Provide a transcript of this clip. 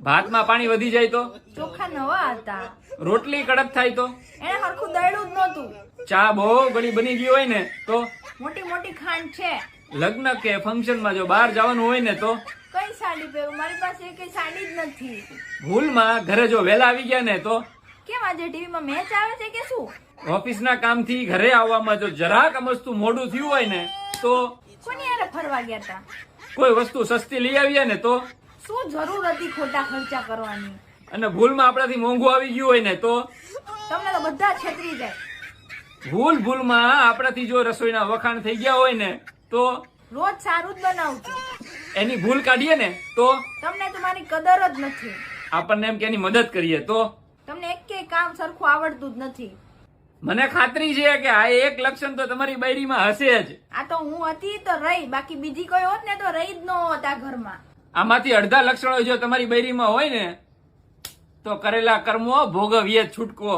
ભાતમાં પાણી વધી જાય તો? ચોખા નવા હતા. રોટલી કડક થાય તો? એને હરખું દળ્યું જ નહોતું. ચા બહુ ઘણી બની ગઈ હોય ને તો? મોટી મોટી ખાંડ છે. લગ્ન કે ફંક્શનમાં જો બહાર જવાનું હોય ને તો? કઈ સાડી પહેરું? મારી પાસે કઈ સાડી જ નથી. ભૂલમાં ઘરે જો વહેલા આવી ગયા ને તો? કેમ આજે ટીવીમાં મેચ આવે છે કે શું? ઓફિસના કામથી ઘરે આવવામાં જો જરાક અમસ્તું મોડું થયું હોય ને તો? કોની હારે ફરવા ગયા હતા? કોઈ વસ્તુ સસ્તી લઈ આવીએ ને તો? શું જરૂર હતી ખોટા ખર્ચા કરવાની? અને ભૂલમાં આપણાથી મોંઘું આવી ગયું હોય ને તો? તમને તો બધા છેતરી જાય. ભૂલમાં આપણાથી જો રસોઈના વખાણ થઈ ગયા હોય ને તો? રોજ સારું જ બનાવું છું. એની ભૂલ કાઢીએ ને તો? તમને તો મારી કદર જ નથી. આપણને એમ કે એની મદદ કરીએ તો? તમને એકેય કામ સરખું આવડતું જ નથી. મને ખાતરી છે કે આ એક લક્ષણ તો તમારી બૈરીમાં હશે જ. આ તો હું હતી તો રહી, બાકી બીજી કોઈ હોત ને તો રહી જ ન હોત આ ઘરમાં. આમાંથી અડધા લક્ષણો જો તમારી બૈરીમાં હોય ને તો કરેલા કર્મો ભોગવીએ છૂટકો.